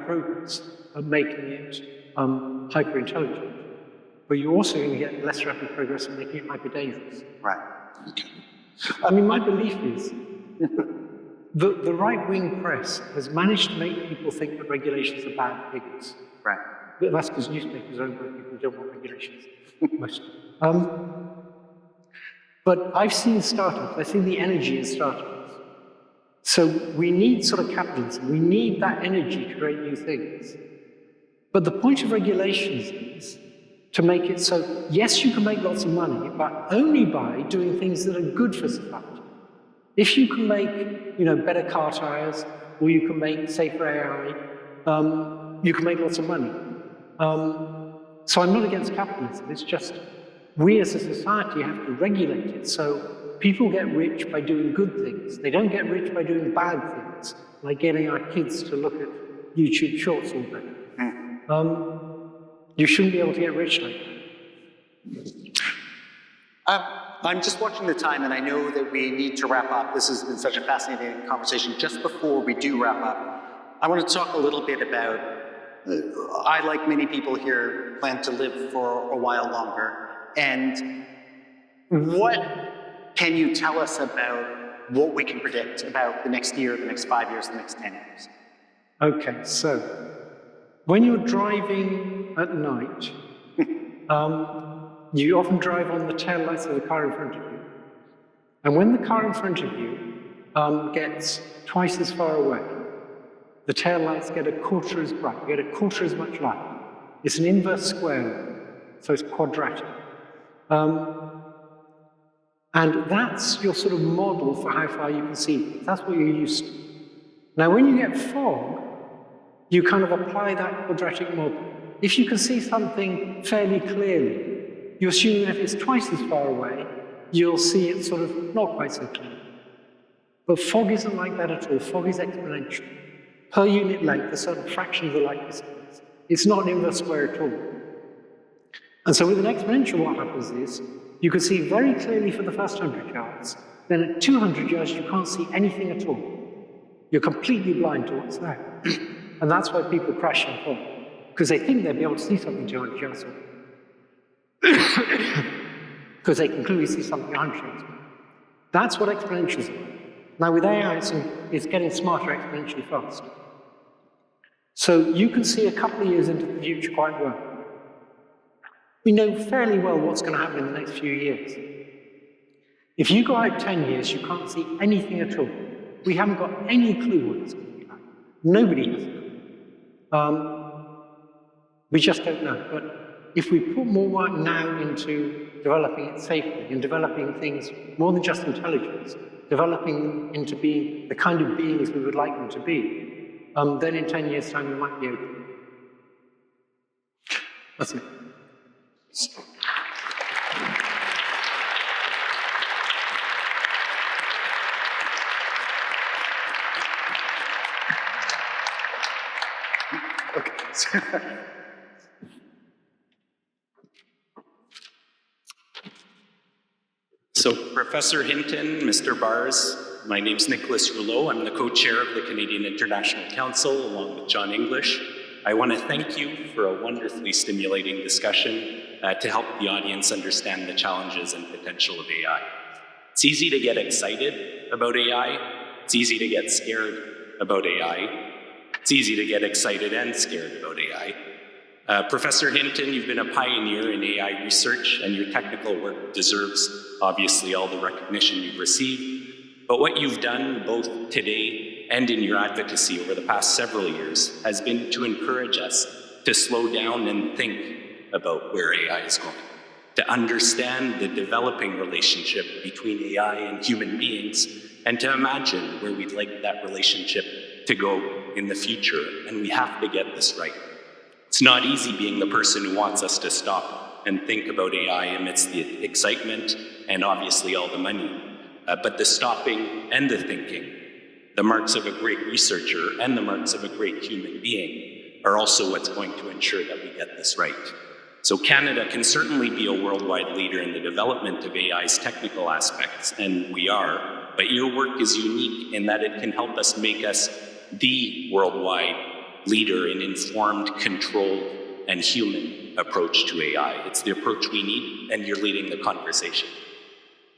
progress at making it hyper-intelligent. But you're also going to get less rapid progress at making it hyper-dangerous. Right. I mean, my belief is the right-wing press has managed to make people think that regulations are bad things. Right. But that's because newspapers own by people who don't want regulations. Most. But I've seen startups, I've seen the energy in startups. So we need sort of capitalism, we need that energy to create new things. But the point of regulations is to make it so, yes, you can make lots of money, but only by doing things that are good for society. If you can make, better car tires, or you can make safer AI, you can make lots of money. So I'm not against capitalism, it's just we as a society have to regulate it so people get rich by doing good things. They don't get rich by doing bad things, like getting our kids to look at YouTube shorts all day. You shouldn't be able to get rich like that. I'm just watching the time, and I know that we need to wrap up. This has been such a fascinating conversation. Just before we do wrap up, I want to talk a little bit about, I, like many people here, plan to live for a while longer. And what can you tell us about what we can predict about the next year, the next 5 years, the next 10 years? Okay, so when you're driving at night, you often drive on the tail lights of the car in front of you. And when the car in front of you gets twice as far away, the tail lights get a quarter as bright, you get a quarter as much light. It's an inverse square, so it's quadratic. And that's your sort of model for how far you can see things. That's what you're used to. Now, when you get fog, you kind of apply that quadratic model. If you can see something fairly clearly, you assume that if it's twice as far away, you'll see it sort of not quite so clearly. But fog isn't like that at all. Fog is exponential. Per unit length, a certain fraction of the light distance. It's not an inverse square at all. And so with an exponential, what happens is, you can see very clearly for the first 100 yards, then at 200 yards, you can't see anything at all. You're completely blind to what's there. And that's why people crash and fall, because they think they'll be able to see something 200 yards away. Because they can clearly see something 100 yards away. That's what exponentials are. Now with AI, it's getting smarter exponentially fast. So you can see a couple of years into the future quite well. We know fairly well what's going to happen in the next few years. If you go out 10 years, you can't see anything at all. We haven't got any clue what it's going to be like. Nobody has a clue. We just don't know. But if we put more work now into developing it safely and developing things more than just intelligence, developing them into being the kind of beings we would like them to be, then in 10 years' time we might be able to. That's it. Okay. So Professor Hinton, Mr. Barss, my name's Nicholas Rouleau. I'm the co-chair of the Canadian International Council, along with John English. I want to thank you for a wonderfully stimulating discussion to help the audience understand the challenges and potential of AI. It's easy to get excited about AI. It's easy to get scared about AI. It's easy to get excited and scared about AI. Professor Hinton, you've been a pioneer in AI research, and your technical work deserves, obviously, all the recognition you've received. But what you've done, both today and in your advocacy over the past several years, has been to encourage us to slow down and think about where AI is going, to understand the developing relationship between AI and human beings, and to imagine where we'd like that relationship to go in the future, and we have to get this right. It's not easy being the person who wants us to stop and think about AI amidst the excitement and obviously all the money. But the stopping and the thinking, the marks of a great researcher and the marks of a great human being, are also what's going to ensure that we get this right. So Canada can certainly be a worldwide leader in the development of AI's technical aspects, and we are, but your work is unique in that it can help us make us the worldwide leader in informed, controlled, and human approach to AI. It's the approach we need, and you're leading the conversation.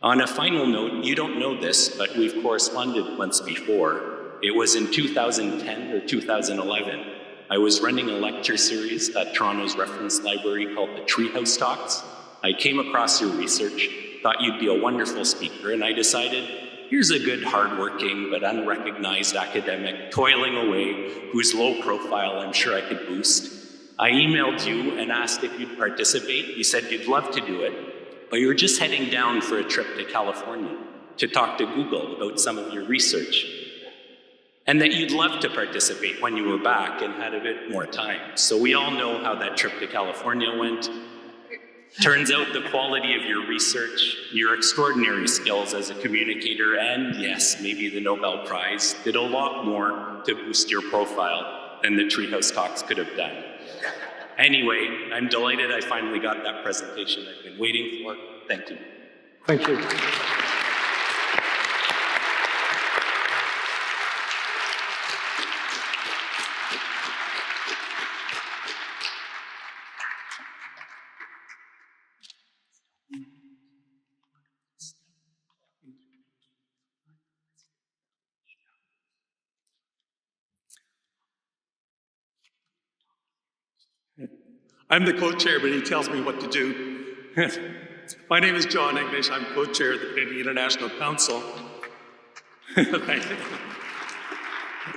On a final note, you don't know this, but we've corresponded once before. It was in 2010 or 2011. I was running a lecture series at Toronto's reference library called the Treehouse Talks. I came across your research, thought you'd be a wonderful speaker, and I decided, here's a good, hardworking, but unrecognized academic toiling away, whose low profile I'm sure I could boost. I emailed you and asked if you'd participate. You said you'd love to do it, but you're just heading down for a trip to California to talk to Google about some of your research, and that you'd love to participate when you were back and had a bit more time. So we all know how that trip to California went. Turns out the quality of your research, your extraordinary skills as a communicator, and yes, maybe the Nobel Prize, did a lot more to boost your profile than the Treehouse Talks could have done. Anyway, I'm delighted I finally got that presentation I've been waiting for. Thank you. Thank you. I'm the co-chair, but he tells me what to do. My name is John English. I'm co-chair of the Canadian International Council. Thank you.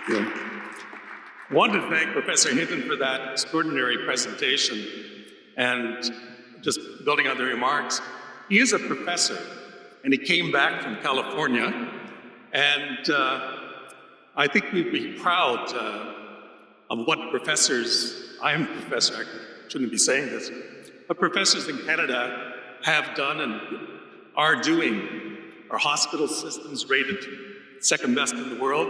I wanted to thank Professor Hinton for that extraordinary presentation. And just building on the remarks, he is a professor, and he came back from California. And I think we'd be proud of what professors, I'm a professor, I shouldn't be saying this, but professors in Canada have done and are doing. Our hospital system's rated second best in the world.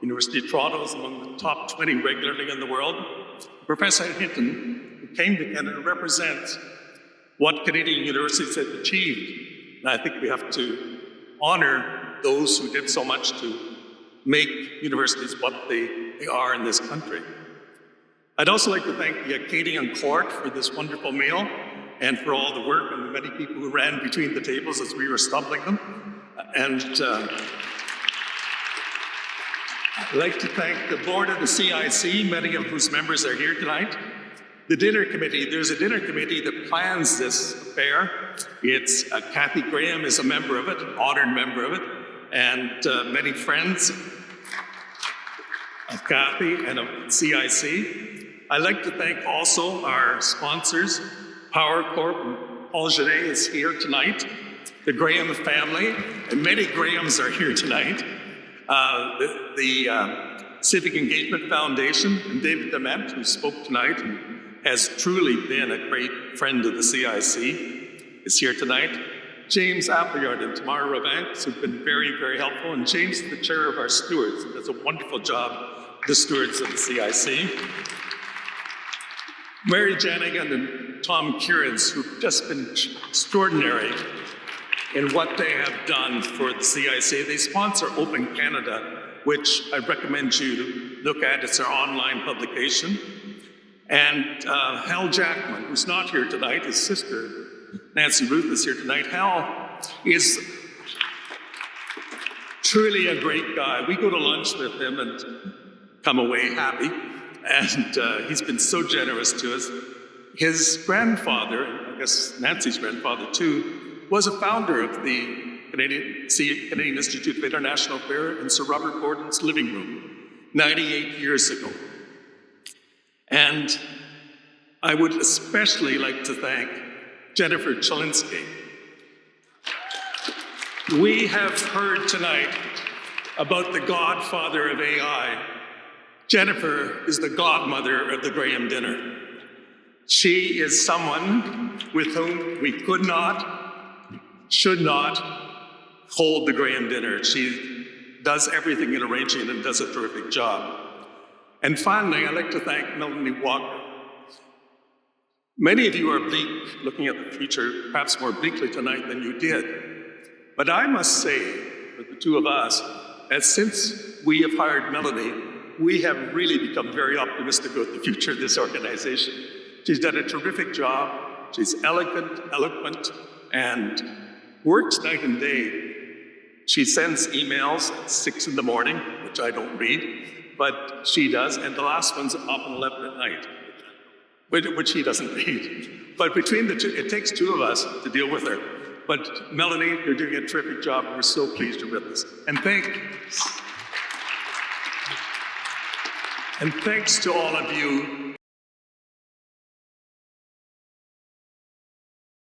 University of Toronto is among the top 20 regularly in the world. Professor Hinton, who came to Canada, represents what Canadian universities have achieved. And I think we have to honor those who did so much to make universities what they are in this country. I'd also like to thank the Acadian Court for this wonderful meal and for all the work and the many people who ran between the tables as we were stumbling them. And I'd like to thank the board of the CIC, many of whose members are here tonight. The dinner committee, there's a dinner committee that plans this affair. It's Kathy Graham is a member of it, an honored member of it, and many friends of Kathy and of CIC. I'd like to thank also our sponsors, Power Corp, and Paul Genet is here tonight, the Graham family, and many Grahams are here tonight, the Civic Engagement Foundation, and David Dement, who spoke tonight and has truly been a great friend of the CIC, is here tonight. James Appleyard and Tamara Rabanks have been very, very helpful, and James is the chair of our stewards, and does a wonderful job, the stewards of the CIC. Mary Janigan and Tom Kierans, who've just been extraordinary in what they have done for the CIC. They sponsor Open Canada, which I recommend you to look at. It's our online publication. And Hal Jackman, who's not here tonight, his sister, Nancy Ruth, is here tonight. Hal is truly a great guy. We go to lunch with him and come away happy. And he's been so generous to us. His grandfather, I guess Nancy's grandfather too, was a founder of the Canadian Institute of International Affairs in Sir Robert Borden's living room 98 years ago. And I would especially like to thank Jennifer Chalinsky. We have heard tonight about the godfather of AI. Jennifer is the godmother of the Graham dinner. She is someone with whom we could not, should not hold the Graham dinner. She does everything in arranging it and does a terrific job. And finally, I'd like to thank Melanie Walker. Many of you are looking at the future perhaps more bleakly tonight than you did. But I must say, for the two of us, that since we have hired Melanie, we have really become very optimistic about the future of this organization. She's done a terrific job. She's elegant, eloquent, and works night and day. She sends emails at 6 in the morning, which I don't read, but she does, and the last one's often 11 at night, which he doesn't read. But between the two, it takes two of us to deal with her. But Melanie, you're doing a terrific job. We're so pleased you're with us. And thanks to all of you